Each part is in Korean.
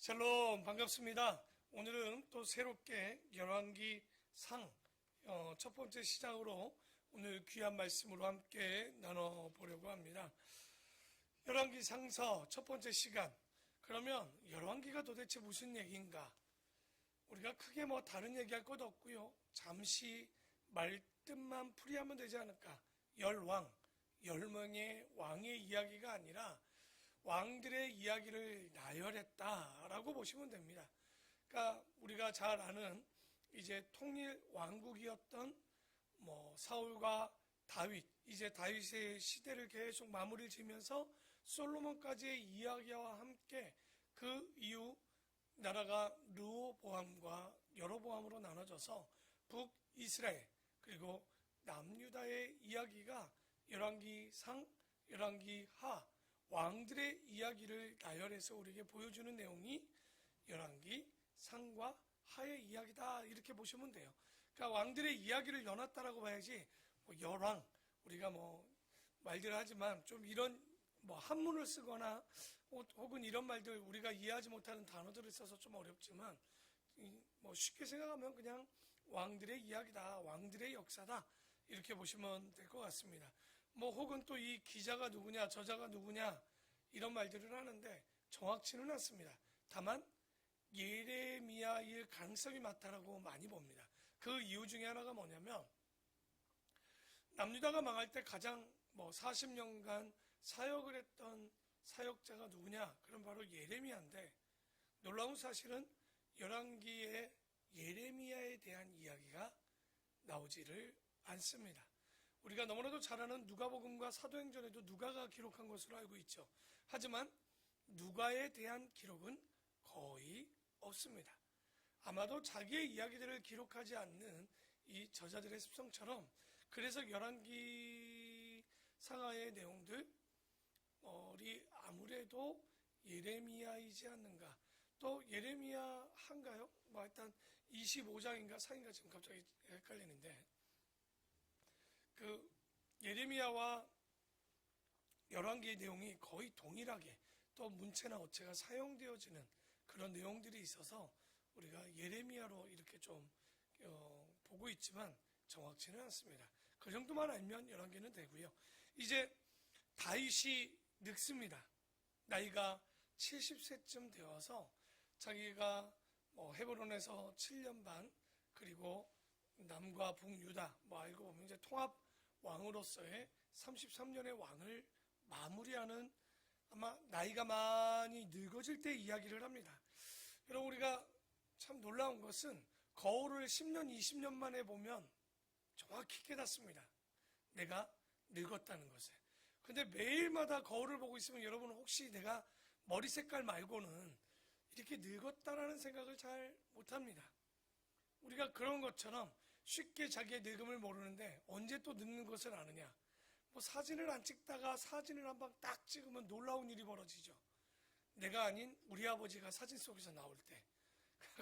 샬롬 반갑습니다. 오늘은 또 새롭게 열왕기 상 첫 번째 시작으로 오늘 귀한 말씀으로 함께 나눠보려고 합니다. 열왕기 상서 첫 번째 시간. 그러면 열왕기가 도대체 무슨 얘기인가? 우리가 크게 다른 얘기할 것도 없고요. 잠시 말뜻만 풀이하면 되지 않을까? 열왕, 10명의 왕의 이야기가 아니라 왕들의 이야기를 나열했다라고 보시면 됩니다. 그러니까 우리가 잘 아는 이제 통일 왕국이었던 사울과 다윗, 이제 다윗의 시대를 계속 마무리를 지면서 솔로몬까지의 이야기와 함께 그 이후 나라가 르호보암과 여로보암으로 나눠져서 북이스라엘 그리고 남유다의 이야기가 열왕기상, 열왕기하 왕들의 이야기를 나열해서 우리에게 보여주는 내용이 열왕기 상과 하의 이야기다 이렇게 보시면 돼요. 그러니까 왕들의 이야기를 연합다라고 봐야지 열왕 우리가 말들 하지만 좀 이런 한문을 쓰거나 혹은 이런 말들 우리가 이해하지 못하는 단어들을 써서 좀 어렵지만 쉽게 생각하면 그냥 왕들의 이야기다, 왕들의 역사다 이렇게 보시면 될 것 같습니다. 혹은 또 이 기자가 누구냐, 저자가 누구냐 이런 말들을 하는데 정확치는 않습니다. 다만 예레미야일 가능성이 많다라고 많이 봅니다. 그 이유 중에 하나가 뭐냐면 남유다가 망할 때 가장 40년간 사역을 했던 사역자가 누구냐? 그럼 바로 예레미야인데 놀라운 사실은 열왕기에 예레미야에 대한 이야기가 나오지를 않습니다. 우리가 너무나도 잘 아는 누가복음과 사도행전에도 누가가 기록한 것으로 알고 있죠. 하지만 누가에 대한 기록은 거의 없습니다. 아마도 자기의 이야기들을 기록하지 않는 이 저자들의 습성처럼 그래서 열왕기 상하의 내용들이 아무래도 예레미야이지 않는가. 또 예레미야 한가요? 일단 25장인가 4인가 지금 갑자기 헷갈리는데 그 예레미야와 열왕기의 내용이 거의 동일하게 또 문체나 어체가 사용되어지는 그런 내용들이 있어서 우리가 예레미야로 이렇게 좀 보고 있지만 정확치는 않습니다. 그 정도만 알면 열왕기는 되고요. 이제 다윗이 늙습니다. 나이가 70세쯤 되어서 자기가 헤브론에서 7년 반 그리고 남과 북유다 알고 보면 이제 통합 왕으로서의 33년의 왕을 마무리하는 아마 나이가 많이 늙어질 때 이야기를 합니다. 여러분 우리가 참 놀라운 것은 거울을 10년, 20년 만에 보면 정확히 깨닫습니다. 내가 늙었다는 것을. 근데 매일마다 거울을 보고 있으면 여러분은 혹시 내가 머리 색깔 말고는 이렇게 늙었다라는 생각을 잘 못합니다. 우리가 그런 것처럼 쉽게 자기의 늙음을 모르는데 언제 또 늙는 것을 아느냐. 사진을 안 찍다가 사진을 한 방 딱 찍으면 놀라운 일이 벌어지죠. 내가 아닌 우리 아버지가 사진 속에서 나올 때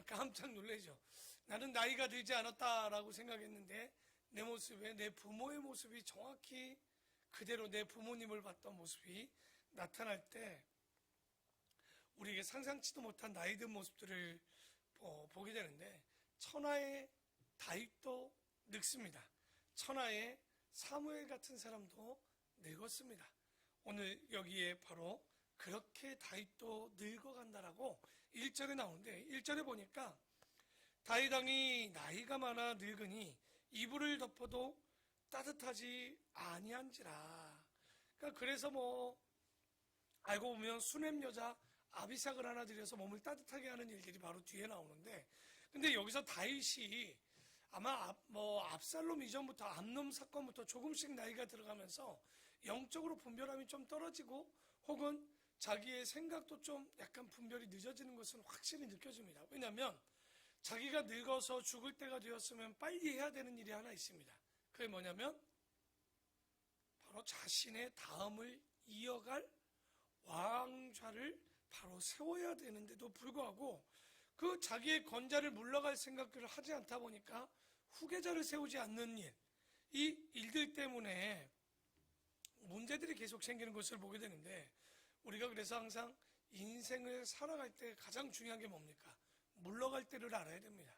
깜짝 놀라죠. 나는 나이가 들지 않았다라고 생각했는데 내 모습에 내 부모의 모습이 정확히 그대로 내 부모님을 봤던 모습이 나타날 때 우리에게 상상치도 못한 나이 든 모습들을 보게 되는데 천하의 다윗도 늙습니다. 천하의 사무엘 같은 사람도 늙었습니다. 오늘 여기에 바로 그렇게 다윗도 늙어간다라고 1절에 나오는데 1절에 보니까 다윗 왕이 나이가 많아 늙으니 이불을 덮어도 따뜻하지 아니한지라. 그러니까 그래서 알고 보면 수냄 여자 아비삭을 하나 들여서 몸을 따뜻하게 하는 일들이 바로 뒤에 나오는데 근데 여기서 다윗이 아마 압살롬 이전부터 암놈 사건부터 조금씩 나이가 들어가면서 영적으로 분별함이 좀 떨어지고 혹은 자기의 생각도 좀 약간 분별이 늦어지는 것은 확실히 느껴집니다. 왜냐하면 자기가 늙어서 죽을 때가 되었으면 빨리 해야 되는 일이 하나 있습니다. 그게 뭐냐면 바로 자신의 다음을 이어갈 왕좌를 바로 세워야 되는데도 불구하고 그 자기의 건자를 물러갈 생각을 하지 않다 보니까 후계자를 세우지 않는 일, 이 일들 때문에 문제들이 계속 생기는 것을 보게 되는데 우리가 그래서 항상 인생을 살아갈 때 가장 중요한 게 뭡니까? 물러갈 때를 알아야 됩니다.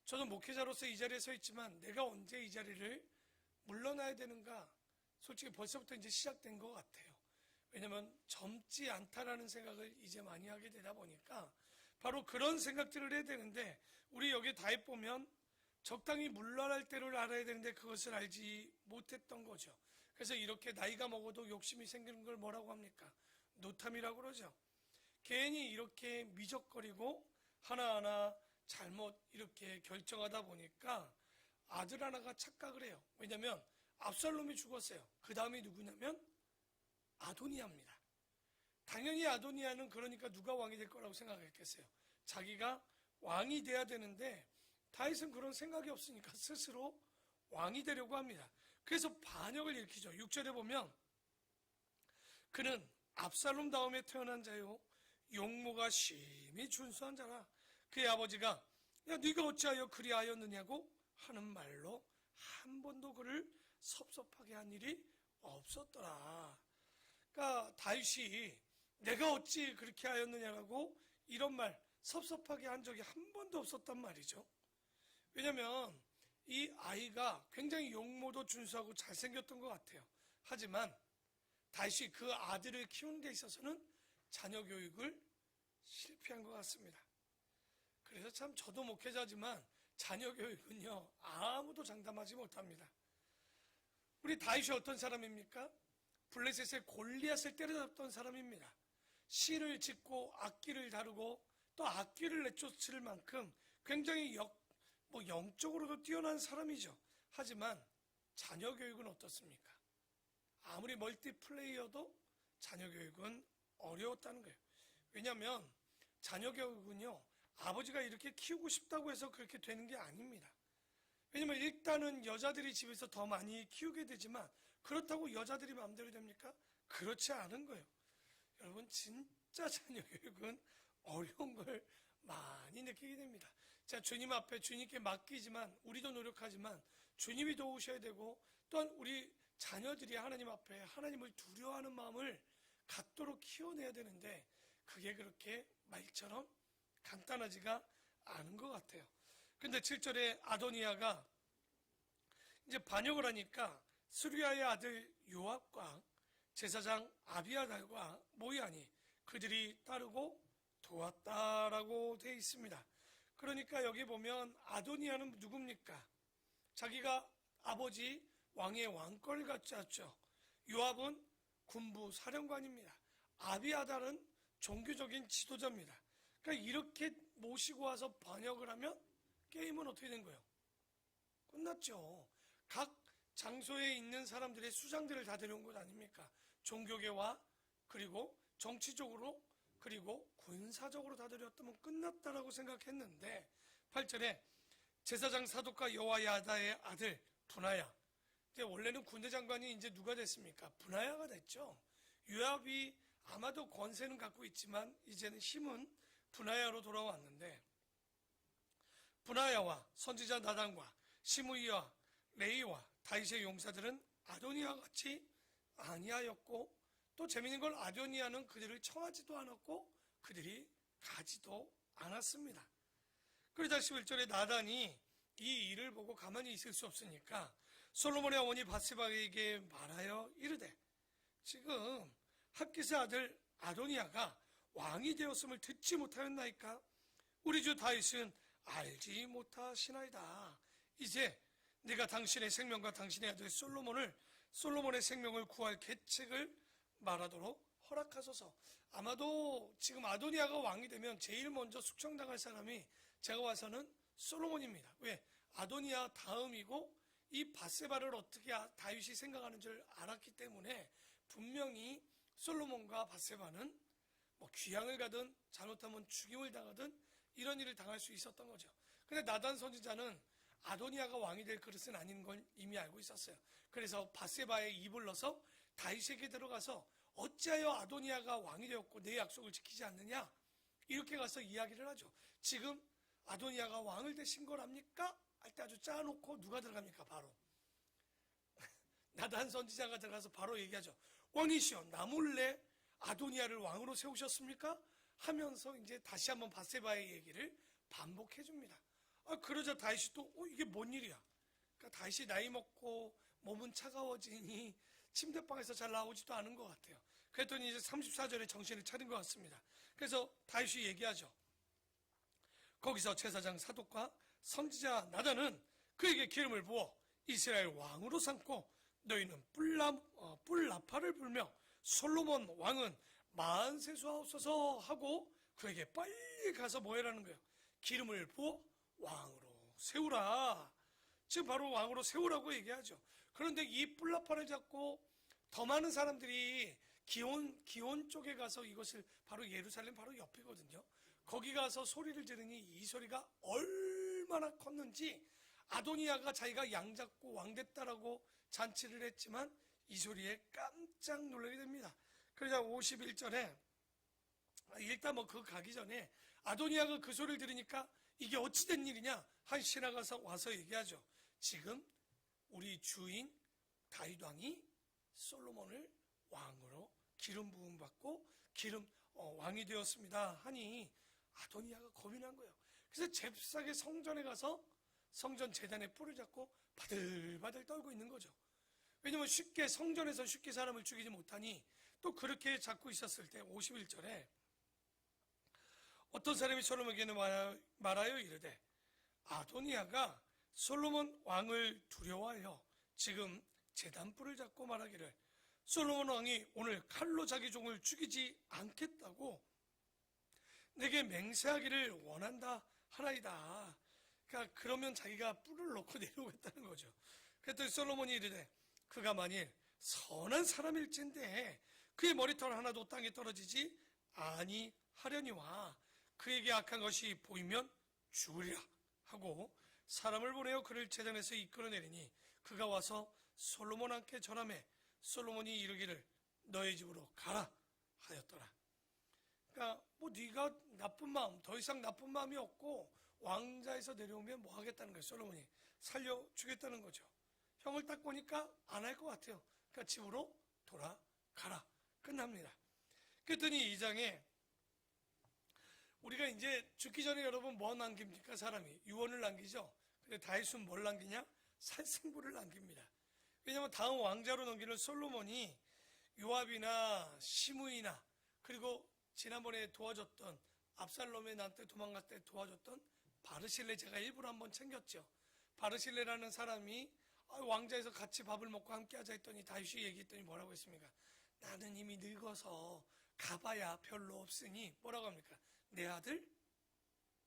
저는 목회자로서 이 자리에 서 있지만 내가 언제 이 자리를 물러나야 되는가? 솔직히 벌써부터 이제 시작된 것 같아요. 왜냐면 젊지 않다라는 생각을 이제 많이 하게 되다 보니까 바로 그런 생각들을 해야 되는데, 우리 여기 다해 보면 적당히 물러날 때를 알아야 되는데 그것을 알지 못했던 거죠. 그래서 이렇게 나이가 먹어도 욕심이 생기는 걸 뭐라고 합니까? 노탐이라고 그러죠. 괜히 이렇게 미적거리고 하나하나 잘못 이렇게 결정하다 보니까 아들 하나가 착각을 해요. 왜냐면 압살롬이 죽었어요. 그 다음이 누구냐면 아도니아입니다. 당연히 아도니아는 그러니까 누가 왕이 될 거라고 생각했겠어요. 자기가 왕이 돼야 되는데 다윗은 그런 생각이 없으니까 스스로 왕이 되려고 합니다. 그래서 반역을 일으키죠. 6절에 보면 그는 압살롬 다음에 태어난 자요 용모가 심히 준수한 자라. 그의 아버지가 야 네가 어찌하여 그리하였느냐고 하는 말로 한 번도 그를 섭섭하게 한 일이 없었더라. 그러니까 다윗이 내가 어찌 그렇게 하였느냐라고 이런 말 섭섭하게 한 적이 한 번도 없었단 말이죠. 왜냐하면 이 아이가 굉장히 용모도 준수하고 잘생겼던 것 같아요. 하지만 다윗이 그 아들을 키우는 데 있어서는 자녀 교육을 실패한 것 같습니다. 그래서 참 저도 목회자지만 자녀 교육은요 아무도 장담하지 못합니다. 우리 다윗이 어떤 사람입니까? 블레셋의 골리앗을 때려잡던 사람입니다. 시를 짓고 악기를 다루고 또 악기를 내쫓을 만큼 굉장히 영적으로도 뛰어난 사람이죠. 하지만 자녀 교육은 어떻습니까? 아무리 멀티플레이어도 자녀 교육은 어려웠다는 거예요. 왜냐하면 자녀 교육은요 아버지가 이렇게 키우고 싶다고 해서 그렇게 되는 게 아닙니다. 왜냐면 일단은 여자들이 집에서 더 많이 키우게 되지만 그렇다고 여자들이 마음대로 됩니까? 그렇지 않은 거예요. 여러분 진짜 자녀 교육은 어려운 걸 많이 느끼게 됩니다. 자, 주님 앞에 주님께 맡기지만 우리도 노력하지만 주님이 도우셔야 되고 또한 우리 자녀들이 하나님 앞에 하나님을 두려워하는 마음을 갖도록 키워내야 되는데 그게 그렇게 말처럼 간단하지가 않은 것 같아요. 근데 7절에 아도니아가 이제 반역을 하니까 스루야의 아들 요압과 제사장 아비아달과 모이아니 그들이 따르고 도왔다라고 되어 있습니다. 그러니까 여기 보면 아도니아는 누굽니까? 자기가 아버지 왕의 왕권을 갖췄죠. 요압은 군부 사령관입니다. 아비아달은 종교적인 지도자입니다. 그러니까 이렇게 모시고 와서 반역을 하면 게임은 어떻게 된 거예요? 끝났죠. 각 장소에 있는 사람들의 수장들을 다 데려온 것 아닙니까? 종교계와 그리고 정치적으로 그리고 군사적으로 다 데려왔다면 끝났다라고 생각했는데 8절에 제사장 사독과 여호야다의 아들 분하야, 이제 원래는 군대 장관이 이제 누가 됐습니까? 분하야가 됐죠. 요압이 아마도 권세는 갖고 있지만 이제는 힘은 분하야로 돌아왔는데 분하야와 선지자 나단과 시므이와 레이와 다윗의 용사들은 아도니아와 같이 아니하였고 또 재미있는 걸 아도니아는 그들을 청하지도 않았고 그들이 가지도 않았습니다. 그러자 11절에 나단이 이 일을 보고 가만히 있을 수 없으니까 솔로몬의 어머니 바세바에게 말하여 이르되 지금 핫깃의 아들 아도니아가 왕이 되었음을 듣지 못하였나이까? 우리 주 다윗은 알지 못하시나이다. 이제 네가 당신의 생명과 당신의 아들 솔로몬의 생명을 구할 계책을 말하도록 허락하소서. 아마도 지금 아도니아가 왕이 되면 제일 먼저 숙청당할 사람이 제가 봐서는 솔로몬입니다. 왜? 아도니아 다음이고 이 밧세바를 어떻게 다윗이 생각하는 줄 알았기 때문에 분명히 솔로몬과 밧세바는 뭐 귀향을 가든 잘못하면 죽임을 당하든 이런 일을 당할 수 있었던 거죠. 근데 나단 선지자는 아도니아가 왕이 될 그릇은 아닌 걸 이미 알고 있었어요. 그래서 밧세바의 입을 넣어서 다윗에게 들어가서 어찌하여 아도니아가 왕이 되었고 내 약속을 지키지 않느냐 이렇게 가서 이야기를 하죠. 지금 아도니아가 왕을 되신 거랍니까? 할 때 아주 짜놓고 누가 들어갑니까? 바로 나단 선지자가 들어가서 바로 얘기하죠. 왕이시여 나 몰래 아도니아를 왕으로 세우셨습니까? 하면서 이제 다시 한번 밧세바의 얘기를 반복해 줍니다. 그러자 다윗이 또 이게 뭔 일이야? 그러니까 다윗이 나이 먹고 몸은 차가워지니 침대방에서 잘 나오지도 않은 것 같아요. 그랬더니 이제 34절에 정신을 차린 것 같습니다. 그래서 다윗이 얘기하죠. 거기서 제사장 사독과 선지자 나단은 그에게 기름을 부어 이스라엘 왕으로 삼고 너희는 뿔나파를 불며 솔로몬 왕은 만세수하옵소서 하고 그에게 빨리 가서 뭐 해라는 거예요? 기름을 부어 왕으로 세우라. 지금 바로 왕으로 세우라고 얘기하죠. 그런데 이 뿔나파를 잡고 더 많은 사람들이 기온 쪽에 가서 이것을 바로 예루살렘 바로 옆이거든요. 거기 가서 소리를 지르니 이 소리가 얼마나 컸는지 아도니아가 자기가 양 잡고 왕 됐다라고 잔치를 했지만 이 소리에 깜짝 놀라게 됩니다. 그러자 51절에 일단 뭐 그 가기 전에 아도니아가 그 소리를 들으니까 이게 어찌된 일이냐 한 신하가 와서 얘기하죠. 지금 우리 주인 다윗 왕이 솔로몬을 왕으로 기름 부음 받고 왕이 되었습니다 하니 아도니아가 겁이 난 거예요. 그래서 잽싸게 성전에 가서 성전 제단에 뿔을 잡고 바들바들 떨고 있는 거죠. 왜냐면 성전에서 쉽게 사람을 죽이지 못하니 또 그렇게 잡고 있었을 때 51절에 어떤 사람이 솔로몬에게 말하여 이르되 아도니아가 솔로몬 왕을 두려워하여 지금 제단뿔을 잡고 말하기를 솔로몬 왕이 오늘 칼로 자기 종을 죽이지 않겠다고 내게 맹세하기를 원한다 하나이다. 그러니까 그러면 자기가 뿔을 놓고 내려오겠다는 거죠. 그랬더니 솔로몬이 이르되 그가 만일 선한 사람일진데 그의 머리털 하나도 땅에 떨어지지 아니하려니와 그에게 악한 것이 보이면 죽으리라 하고 사람을 보내어 그를 제단에서 이끌어내리니 그가 와서 솔로몬 함께 전함에 솔로몬이 이르기를 너의 집으로 가라 하였더라. 그러니까 뭐 네가 나쁜 마음 더 이상 나쁜 마음이 없고 왕자에서 내려오면 뭐 하겠다는 거예요. 솔로몬이 살려주겠다는 거죠. 형을 딱 보니까 안 할 것 같아요. 그러니까 집으로 돌아가라. 끝납니다. 그랬더니 2장에 우리가 이제 죽기 전에 여러분 뭐 남깁니까? 사람이 유언을 남기죠. 근데 다윗은 뭘 남기냐? 살생부를 남깁니다. 왜냐하면 다음 왕자로 넘기는 솔로몬이 요압이나 시므이나 그리고 지난번에 도와줬던 압살롬의 난 때 도망갈 때 도와줬던 바르실레 제가 일부러 한번 챙겼죠. 바르실레라는 사람이 왕자에서 같이 밥을 먹고 함께 하자 했더니 다윗이 얘기했더니 뭐라고 했습니까? 나는 이미 늙어서 가봐야 별로 없으니 뭐라고 합니까? 내 아들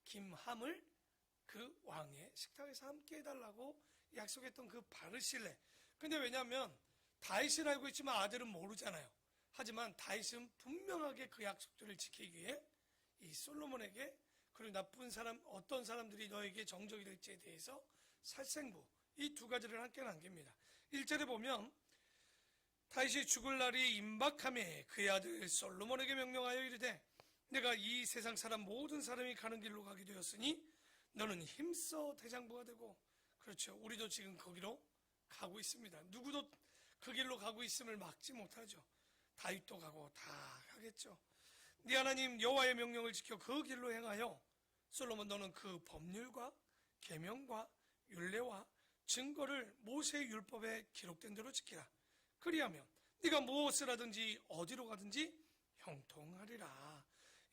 김함을 그 왕의 식탁에서 함께 해달라고 약속했던 그 바르실레. 근데 왜냐하면 다윗은 알고 있지만 아들은 모르잖아요. 하지만 다윗은 분명하게 그 약속들을 지키기 위해 이 솔로몬에게 그리고 나쁜 사람 어떤 사람들이 너에게 정적이 될지에 대해서 살생부 이 두 가지를 함께 남깁니다. 1절에 보면 다윗이 죽을 날이 임박함에 그의 아들 솔로몬에게 명령하여 이르되 내가 이 세상 사람 모든 사람이 가는 길로 가게 되었으니 너는 힘써 대장부가 되고 그렇죠. 우리도 지금 거기로 가고 있습니다. 누구도 그 길로 가고 있음을 막지 못하죠. 다윗도 가고 다 가겠죠. 네 하나님 여호와의 명령을 지켜 그 길로 행하여 솔로몬 너는 그 법률과 계명과 율례와 증거를 모세의 율법에 기록된 대로 지키라. 그리하면 네가 무엇을 하든지 어디로 가든지 형통하리라.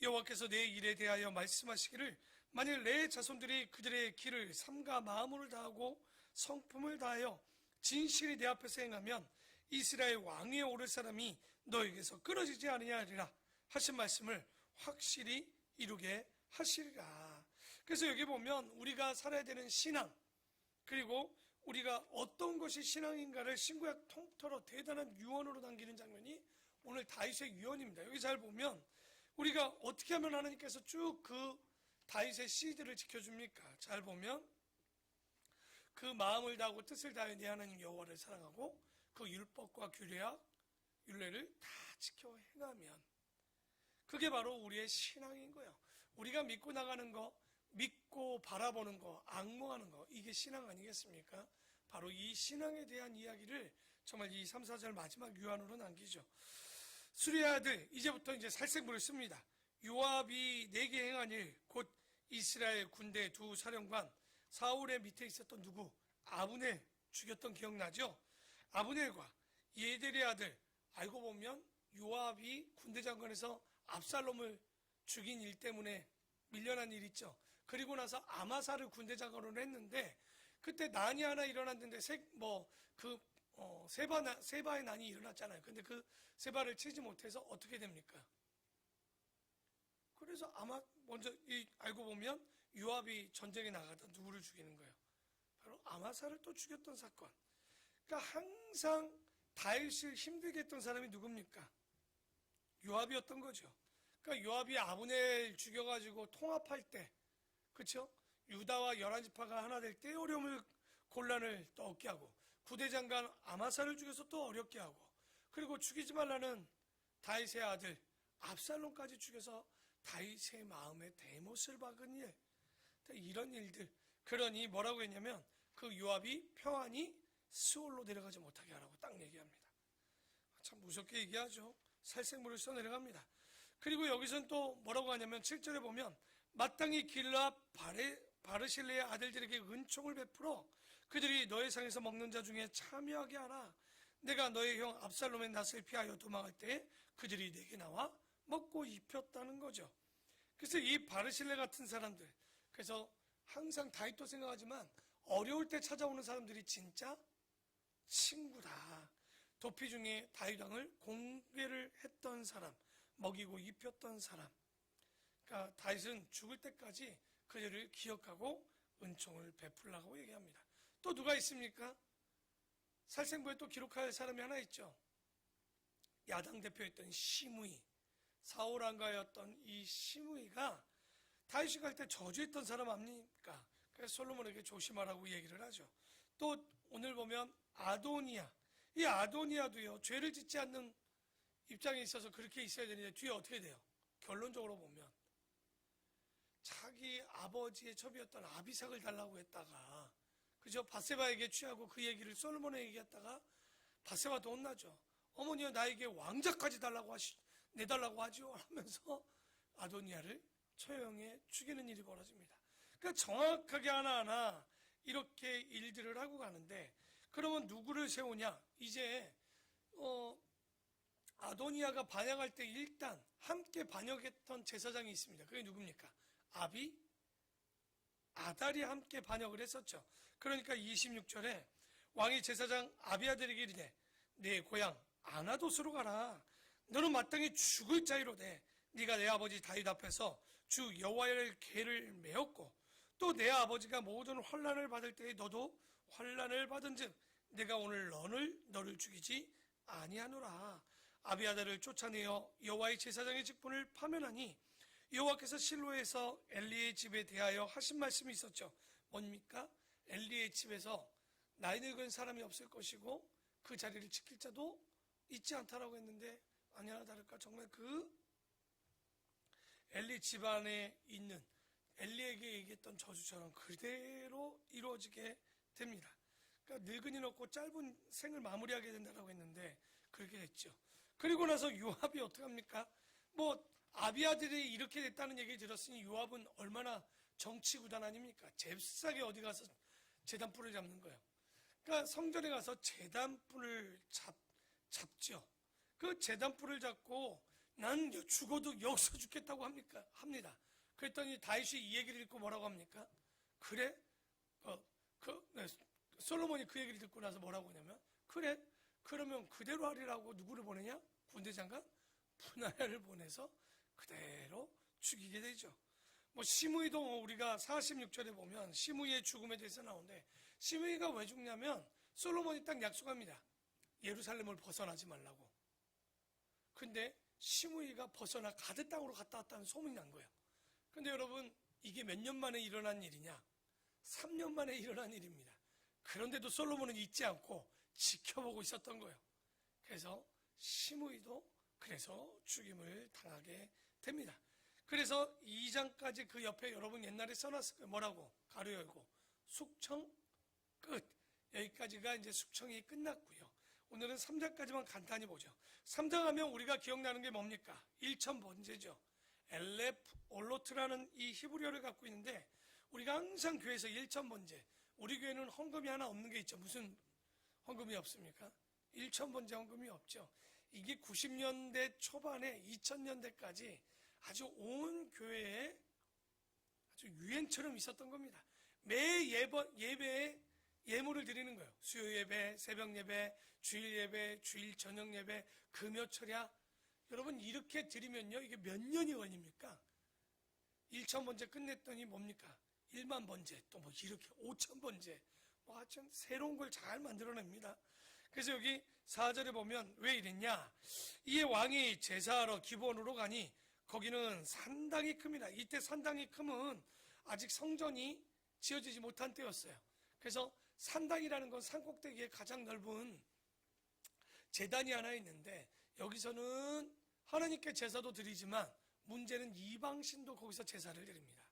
여호와께서 내 일에 대하여 말씀하시기를 만일 내 자손들이 그들의 길을 삼가 마음을 다하고 성품을 다하여 진실이 내 앞에서 행하면 이스라엘 왕위에 오를 사람이 너에게서 끊어지지 아니하리라 하신 말씀을 확실히 이루게 하시리라. 그래서 여기 보면 우리가 살아야 되는 신앙 그리고 우리가 어떤 것이 신앙인가를 신구약 통틀어 대단한 유언으로 남기는 장면이 오늘 다윗의 유언입니다. 여기 잘 보면 우리가 어떻게 하면 하나님께서 쭉 그 다윗의 씨들을 지켜줍니까? 잘 보면 그 마음을 다하고 뜻을 다해 내 하나님 여호와를 사랑하고 그 율법과 율례를 다 지켜 행하면 그게 바로 우리의 신앙인 거예요. 우리가 믿고 나가는 거, 믿고 바라보는 거, 앙모하는 거 이게 신앙 아니겠습니까? 바로 이 신앙에 대한 이야기를 정말 이 3, 4절 마지막 유언으로 남기죠. 수리의 아들, 이제부터 이제 살생부를 씁니다. 요압이 내게 행한 일, 곧 이스라엘 군대 두 사령관 사울의 밑에 있었던 누구? 아브넬 죽였던 기억나죠? 아브넬과 예델의 아들, 알고 보면 요압이 군대 장관에서 압살롬을 죽인 일 때문에 밀려난 일 있죠. 그리고 나서 아마사를 군대 장관으로 했는데 그때 난이 하나 일어났는데 세바의 난이 일어났잖아요. 근데 그 세바를 치지 못해서 어떻게 됩니까? 그래서 아마 먼저 알고 보면 요압이 전쟁에 나가다 누구를 죽이는 거예요? 바로 아마사를 또 죽였던 사건. 그러니까 항상 다윗을 힘들게 했던 사람이 누굽니까? 요압이었던 거죠. 그러니까 요압이 아브넬 죽여가지고 통합할 때, 그렇죠? 유다와 11지파가 하나 될 때 어려움을 곤란을 또 얻게 하고 구대장관 아마사를 죽여서 또 어렵게 하고 그리고 죽이지 말라는 다윗의 아들 압살롬까지 죽여서 다윗의 마음에 대못을 박은 일, 이런 일들. 그러니 뭐라고 했냐면 그 요압이 평안히 스올로 내려가지 못하게 하라고 딱 얘기합니다. 참 무섭게 얘기하죠. 살생부를 써 내려갑니다. 그리고 여기서는 또 뭐라고 하냐면 7절에 보면 마땅히 길라 바르실레의 아들들에게 은총을 베풀어 그들이 너의 상에서 먹는 자 중에 참여하게 하라. 내가 너의 형 압살롬의 낯을 피하여 도망할 때 그들이 내게 나와 먹고 입혔다는 거죠. 그래서 이 바르실레 같은 사람들, 그래서 항상 다윗도 생각하지만 어려울 때 찾아오는 사람들이 진짜 친구다. 도피 중에 다윗 왕을 공개를 했던 사람, 먹이고 입혔던 사람. 그러니까 다윗은 죽을 때까지 그들을 기억하고 은총을 베풀라고 얘기합니다. 또 누가 있습니까? 살생부에 또 기록할 사람이 하나 있죠. 야당 대표였던 시므이, 사울 왕가였던 이 시므이가 다윗이 갈 때 저주했던 사람 아닙니까? 그래서 솔로몬에게 조심하라고 얘기를 하죠. 또 오늘 보면 아도니아, 이 아도니아도요 죄를 짓지 않는 입장에 있어서 그렇게 있어야 되는데 뒤에 어떻게 돼요? 결론적으로 보면 자기 아버지의 첩이었던 아비삭을 달라고 했다가 그죠? 바세바에게 취하고 그 얘기를 솔로몬에게 얘기했다가 바세바도 혼나죠. 어머니가 나에게 왕자까지 내달라고 하죠 하면서 아도니아를 처형해 죽이는 일이 벌어집니다. 그러니까 정확하게 하나하나 이렇게 일들을 하고 가는데 그러면 누구를 세우냐? 이제 아도니아가 반역할 때 일단 함께 반역했던 제사장이 있습니다. 그게 누굽니까? 아달이 함께 반역을 했었죠. 그러니까 26절에 왕이 제사장 아비아들에게 이르되 내 고향 아나돗으로 가라. 너는 마땅히 죽을 자유로되 네가 내 아버지 다윗 앞에서 주 여호와의 계를 메었고 또 내 아버지가 모든 환난을 받을 때에 너도 환난을 받은즉 내가 오늘 너를 죽이지 아니하노라. 아비아달을 쫓아내어 여호와의 제사장의 직분을 파면하니 여호와께서 실로에서 엘리의 집에 대하여 하신 말씀이 있었죠. 뭡니까? 엘리의 집에서 나이 늙은 사람이 없을 것이고 그 자리를 지킬 자도 있지 않다라고 했는데 아니나 다를까 정말 그 엘리 집안에 있는 엘리에게 얘기했던 저주처럼 그대로 이루어지게 됩니다. 그러니까 늙은이는 없고 짧은 생을 마무리하게 된다고 했는데 그렇게 됐죠. 그리고 나서 요압이 어떡합니까? 아비아들이 이렇게 됐다는 얘기 들었으니 요압은 얼마나 정치구단 아닙니까? 잽싸게 어디 가서 제단불을 잡는 거예요. 그러니까 성전에 가서 제단불을 잡죠. 그 제단불을 잡고 난 죽어도 여기서 죽겠다고 합니다. 그랬더니 다윗이 이 얘기를 듣고 뭐라고 합니까? 그래? 솔로몬이 그 얘기를 듣고 나서 뭐라고 하냐면 그래? 그러면 그대로 하리라고 누구를 보내냐? 군대장관 분하야를 보내서 그대로 죽이게 되죠. 시므이도 우리가 46절에 보면 시므이의 죽음에 대해서 나오는데 시므이가 왜 죽냐면 솔로몬이 딱 약속합니다. 예루살렘을 벗어나지 말라고. 근데 시므이가 벗어나 가드 땅으로 갔다 왔다는 소문이 난 거예요. 근데 여러분 이게 몇 년 만에 일어난 일이냐? 3년 만에 일어난 일입니다. 그런데도 솔로몬은 잊지 않고 지켜보고 있었던 거예요. 그래서 시므이도 그래서 죽임을 당하게 됩니다. 그래서 2장까지 그 옆에 여러분 옛날에 써놨을 거예요. 뭐라고? 가로 열고 숙청 끝. 여기까지가 이제 숙청이 끝났고요. 오늘은 3장까지만 간단히 보죠. 3장 하면 우리가 기억나는 게 뭡니까? 1천번제죠. 엘레프 올로트라는 이 히브리어를 갖고 있는데, 우리가 항상 교회에서 1천번제, 우리 교회는 헌금이 하나 없는 게 있죠. 무슨 헌금이 없습니까? 1천번제 헌금이 없죠. 이게 90년대 초반에 2000년대까지 아주 온 교회에 아주 유행처럼 있었던 겁니다. 매 예배에 예물을 드리는 거예요. 수요 예배, 새벽 예배, 주일 예배, 주일 저녁 예배, 금요철야. 여러분 이렇게 드리면요, 이게 몇 년이 걸립니까? 1천번제 끝냈더니 뭡니까? 1만번제, 또 뭐 이렇게 5천번제, 뭐 하여튼 새로운 걸 잘 만들어냅니다. 그래서 여기 4절에 보면 왜 이랬냐? 이에 왕이 제사하러 기브온으로 가니 거기는 산당이 큽니다. 이때 산당이 크면 아직 성전이 지어지지 못한 때였어요. 그래서 산당이라는 건 산꼭대기에 가장 넓은 제단이 하나 있는데, 여기서는 하나님께 제사도 드리지만 문제는 이방신도 거기서 제사를 드립니다.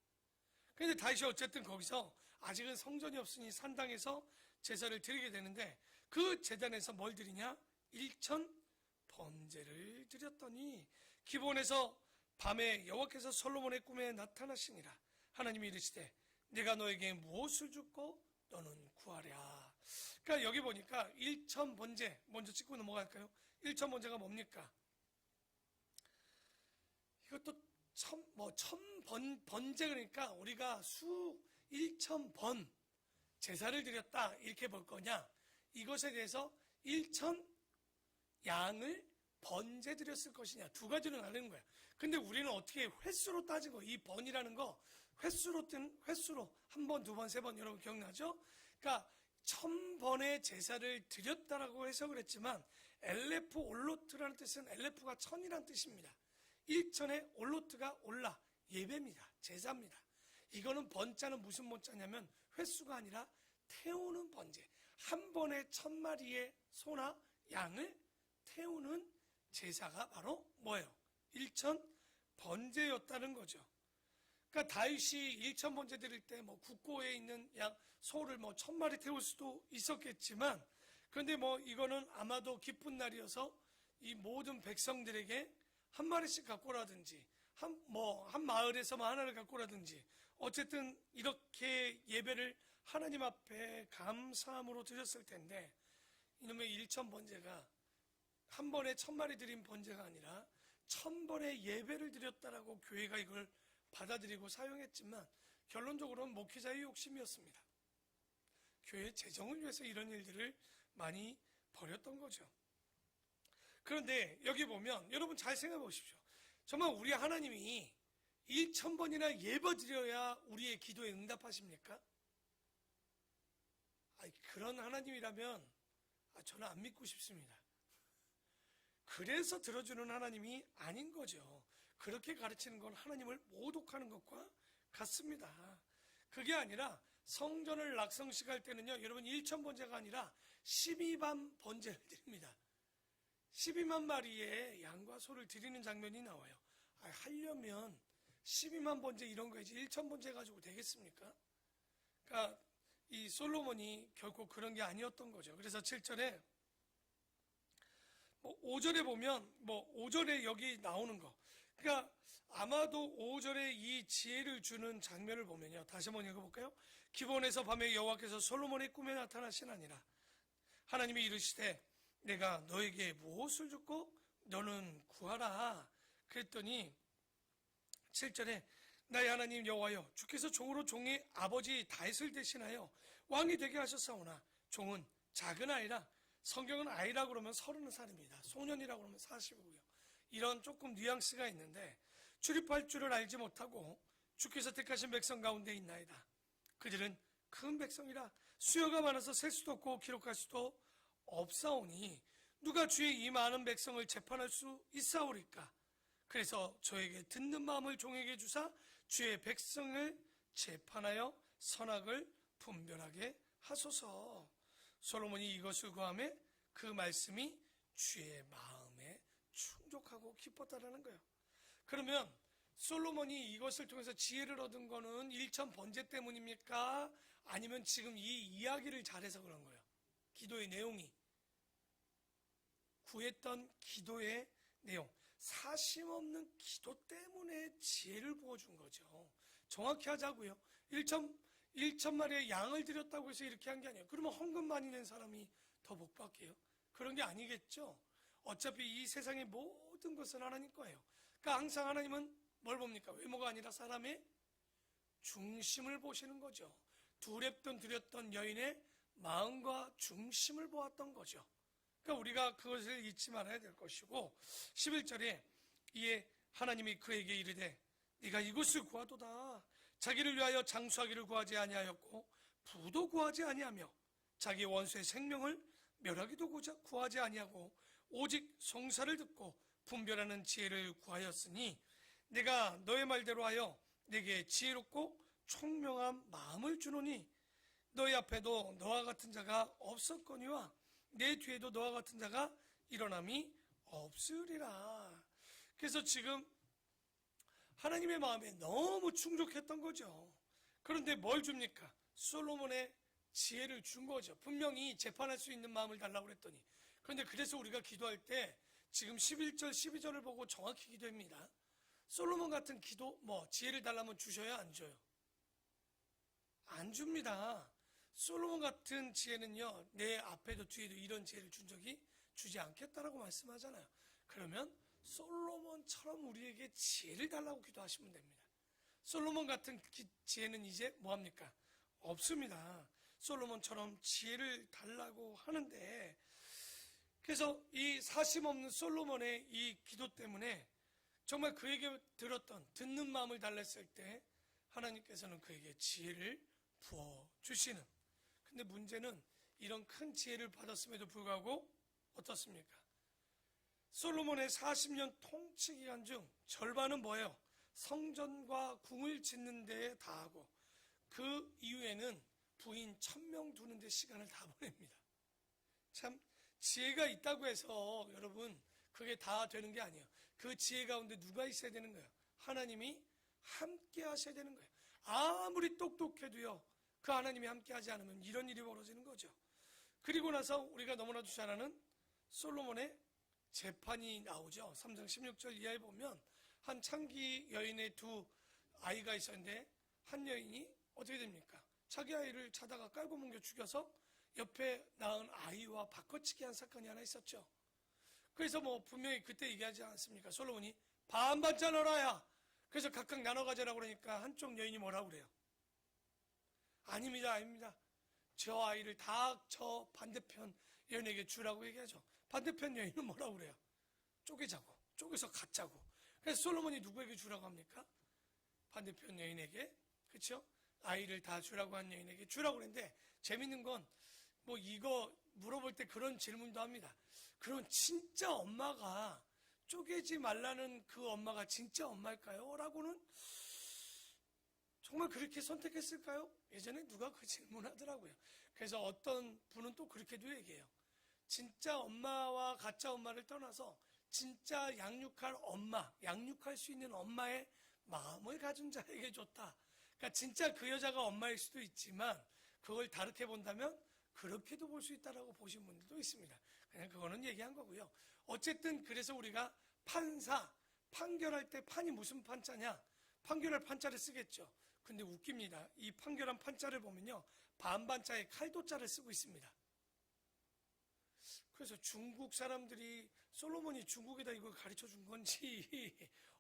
그런데 다윗이 어쨌든 거기서 아직은 성전이 없으니 산당에서 제사를 드리게 되는데, 그 제단에서 뭘 드리냐? 1,000번제를 드렸더니 기브온에서 밤에 여호와께서 솔로몬의 꿈에 나타나시니라. 하나님이 이르시되 내가 너에게 무엇을 줍고 너는 구하랴. 그러니까 여기 보니까 1,000번제 먼저 찍고 넘어갈까요? 1,000번제가 뭡니까? 이것도 번제, 그러니까 우리가 1,000번 제사를 드렸다 이렇게 볼 거냐? 이것에 대해서 1,000 양을 번제 드렸을 것이냐, 두 가지로 나누는 거야. 근데 우리는 어떻게 횟수로 따진 거, 이 번이라는 거 횟수로 한 번, 두 번, 세 번, 여러분 기억나죠? 그러니까 1,000번의 제사를 드렸다라고 해석을 했지만 엘레프 올로트라는 뜻은 엘레프가 1,000이라는 뜻입니다. 1천에 올로트가 올라, 예배입니다. 제사입니다. 이거는 번자는 무슨 번자냐면 횟수가 아니라 태우는 번제. 한 번에 1,000마리의 소나 양을 태우는 제사가 바로 뭐예요? 1,000번제였다는 거죠. 그러니까 다윗이 1,000번제 드릴 때 뭐 국고에 있는 양 소를 뭐 1,000마리 태울 수도 있었겠지만, 그런데 뭐 이거는 아마도 기쁜 날이어서 이 모든 백성들에게 한 마리씩 갖고 오라든지 한 마을에서만 하나를 갖고 오라든지, 어쨌든 이렇게 예배를 하나님 앞에 감사함으로 드렸을 텐데, 이놈의 1,000번제가 한 번에 1,000마리 드린 번제가 아니라 1,000번의 예배를 드렸다라고 교회가 이걸 받아들이고 사용했지만, 결론적으로는 목회자의 욕심이었습니다. 교회 재정을 위해서 이런 일들을 많이 벌였던 거죠. 그런데 여기 보면 여러분 잘 생각해 보십시오. 정말 우리 하나님이 1,000번이나 예배 드려야 우리의 기도에 응답하십니까? 그런 하나님이라면 저는 안 믿고 싶습니다. 그래서 들어주는 하나님이 아닌 거죠. 그렇게 가르치는 건 하나님을 모독하는 것과 같습니다. 그게 아니라 성전을 낙성식할 때는요, 여러분 1,000번제가 아니라 12만 번제를 드립니다. 12만 마리의 양과 소를 드리는 장면이 나와요. 하려면 12만 번제 이런 거 해야지 1,000번제 가지고 되겠습니까? 그러니까 이 솔로몬이 결코 그런 게 아니었던 거죠. 그래서 7절에 5절에 보면 5절에 여기 나오는 거, 그러니까 아마도 5절에 이 지혜를 주는 장면을 보면요, 다시 한번 읽어볼까요? 기브온에서 밤에 여호와께서 솔로몬의 꿈에 나타나시나니라. 하나님이 이르시되 내가 너에게 무엇을 줬고 너는 구하라. 그랬더니 7절에 나의 하나님 여호와여, 주께서 종으로 종의 아버지 다윗을 대신하여 왕이 되게 하셨사오나 종은 작은 아이라, 성경은 아이라고 그러면 30살입니다. 소년이라고 그러면 40이고요. 이런 조금 뉘앙스가 있는데, 출입할 줄을 알지 못하고 주께서 택하신 백성 가운데 있나이다. 그들은 큰 백성이라 수요가 많아서 셀 수도 없고 기록할 수도 없사오니 누가 주의 이 많은 백성을 재판할 수 있사오리까? 그래서 저에게 듣는 마음을 종에게 주사 주의 백성을 재판하여 선악을 분별하게 하소서. 솔로몬이 이것을 구하매 그 말씀이 주의 마음에 충족하고 기뻤다라는 거예요. 그러면 솔로몬이 이것을 통해서 지혜를 얻은 거는 1,000번제 때문입니까? 아니면 지금 이 이야기를 잘해서 그런 거예요? 기도의 내용이 구했던 기도의 내용, 사심 없는 기도 때문에 지혜를 부어준 거죠. 정확히 하자고요. 1천마리의 양을 드렸다고 해서 이렇게 한 게 아니에요. 그러면 헌금 많이 낸 사람이 더 복 받게요? 그런 게 아니겠죠. 어차피 이 세상의 모든 것은 하나님 거예요. 그러니까 항상 하나님은 뭘 봅니까? 외모가 아니라 사람의 중심을 보시는 거죠. 두렵던 두렸던 여인의 마음과 중심을 보았던 거죠. 그러니까 우리가 그것을 잊지 말아야 될 것이고, 11절에 이에 하나님이 그에게 이르되 네가 이것을 구하도다. 자기를 위하여 장수하기를 구하지 아니하였고 부도 구하지 아니하며 자기 원수의 생명을 멸하기도 구하지 아니하고 오직 송사를 듣고 분별하는 지혜를 구하였으니 내가 너의 말대로 하여 내게 지혜롭고 총명한 마음을 주노니 너희 앞에도 너와 같은 자가 없었거니와 내 뒤에도 너와 같은 자가 일어남이 없으리라. 그래서 지금 하나님의 마음에 너무 충족했던 거죠. 그런데 뭘 줍니까? 솔로몬의 지혜를 준 거죠. 분명히 재판할 수 있는 마음을 달라고 그랬더니. 그런데 그래서 우리가 기도할 때 지금 11절 12절을 보고 정확히 기도합니다. 솔로몬 같은 기도, 지혜를 달라면 주셔야 안 줘요? 안 줍니다. 솔로몬 같은 지혜는요, 내 앞에도 뒤에도 이런 지혜를 준 적이 주지 않겠다라고 말씀하잖아요. 그러면 솔로몬처럼 우리에게 지혜를 달라고 기도하시면 됩니다. 솔로몬 같은 지혜는 이제 뭐합니까? 없습니다. 솔로몬처럼 지혜를 달라고 하는데, 그래서 이 사심 없는 솔로몬의 이 기도 때문에 정말 그에게 듣는 마음을 달랬을 때 하나님께서는 그에게 지혜를 부어주시는. 근데 문제는 이런 큰 지혜를 받았음에도 불구하고 어떻습니까? 솔로몬의 40년 통치 기간 중 절반은 뭐예요? 성전과 궁을 짓는 데에 다하고 그 이후에는 부인 1000명 두는 데 시간을 다 보냅니다. 참 지혜가 있다고 해서 여러분 그게 다 되는 게 아니에요. 그 지혜 가운데 누가 있어야 되는 거예요? 하나님이 함께 하셔야 되는 거예요. 아무리 똑똑해도요, 그 하나님이 함께 하지 않으면 이런 일이 벌어지는 거죠. 그리고 나서 우리가 너무나도 잘 아는 솔로몬의 재판이 나오죠. 3장 16절 이하에 보면 한 창기 여인의 두 아이가 있었는데 한 여인이 어떻게 됩니까? 자기 아이를 자다가 깔고 뭉겨 죽여서 옆에 낳은 아이와 바꿔치기 한 사건이 하나 있었죠. 그래서 분명히 그때 얘기하지 않았습니까? 솔로몬이 반반짜 넣어라야. 그래서 각각 나눠 가져라고 그러니까 한쪽 여인이 뭐라고 그래요? 아닙니다. 저 아이를 다 저 반대편 여인에게 주라고 얘기하죠. 반대편 여인은 뭐라고 그래요? 쪼개자고, 쪼개서 갖자고. 그래서 솔로몬이 누구에게 주라고 합니까? 반대편 여인에게, 그렇죠? 아이를 다 주라고 한 여인에게 주라고 그랬는데, 재밌는 건 이거 물어볼 때 그런 질문도 합니다. 그럼 진짜 엄마가 쪼개지 말라는 그 엄마가 진짜 엄마일까요? 라고는 정말 그렇게 선택했을까요? 예전에 누가 그 질문하더라고요. 그래서 어떤 분은 또 그렇게도 얘기해요. 진짜 엄마와 가짜 엄마를 떠나서 진짜 양육할 엄마, 양육할 수 있는 엄마의 마음을 가진 자에게 줬다. 그러니까 진짜 그 여자가 엄마일 수도 있지만 그걸 다르게 본다면 그렇게도 볼 수 있다라고 보신 분들도 있습니다. 그냥 그거는 얘기한 거고요. 어쨌든 그래서 우리가 판결할 때 판이 무슨 판자냐? 판결할 판자를 쓰겠죠. 근데 웃깁니다. 이 판결한 판자를 보면요, 반반자에 칼도자를 쓰고 있습니다. 그래서 중국 사람들이 솔로몬이 중국에다 이걸 가르쳐 준 건지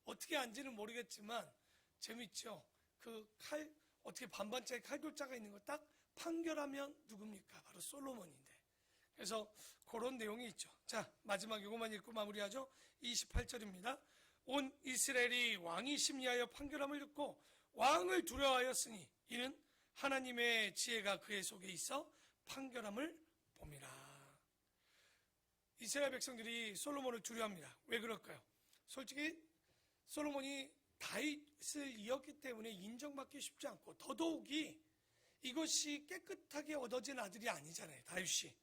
어떻게 안지는 모르겠지만 재밌죠. 그 어떻게 반반자에 칼도자가 있는 거 딱 판결하면 누굽니까? 바로 솔로몬인데. 그래서 그런 내용이 있죠. 자, 마지막 이것만 읽고 마무리하죠. 28절입니다. 온 이스라엘이 왕이 심리하여 판결함을 듣고 왕을 두려워하였으니 이는 하나님의 지혜가 그의 속에 있어 판결함을 봅니다. 이스라엘 백성들이 솔로몬을 두려워합니다. 왜 그럴까요? 솔직히 솔로몬이 다윗을 이었기 때문에 인정받기 쉽지 않고, 더더욱이 이것이 깨끗하게 얻어진 아들이 아니잖아요, 다윗이.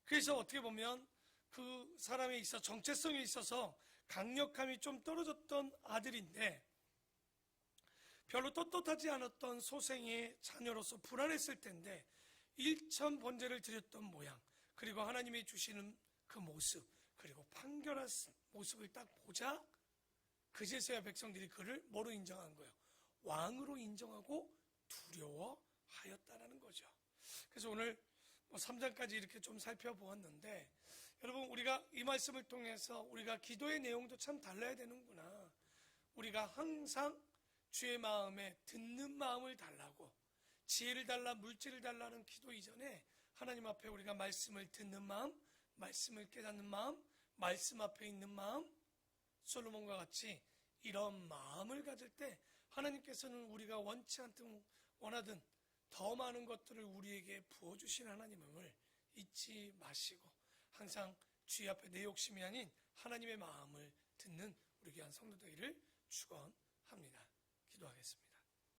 그래서 어떻게 보면 그 사람에 있어 정체성에 있어서 강력함이 좀 떨어졌던 아들인데, 별로 떳떳하지 않았던 소생의 자녀로서 불안했을 텐데 일천 번제를 드렸던 모양, 그리고 하나님이 주시는 그 모습, 그리고 판결한 모습을 딱 보자 그제서야 백성들이 그를 뭐로 인정한 거예요? 왕으로 인정하고 두려워하였다라는 거죠. 그래서 오늘 3장까지 이렇게 좀 살펴보았는데 여러분 우리가 이 말씀을 통해서 우리가 기도의 내용도 참 달라야 되는구나. 우리가 항상 주의 마음에 듣는 마음을 달라고 지혜를 달라 물질을 달라는 기도 이전에 하나님 앞에 우리가 말씀을 듣는 마음, 말씀을 깨닫는 마음, 말씀 앞에 있는 마음, 솔로몬과 같이 이런 마음을 가질 때 하나님께서는 우리가 원치 않든 원하든 더 많은 것들을 우리에게 부어주신 하나님을 잊지 마시고 항상 주의 앞에 내 욕심이 아닌 하나님의 마음을 듣는 우리 귀한 성도 되기를 축원합니다. 기도하겠습니다.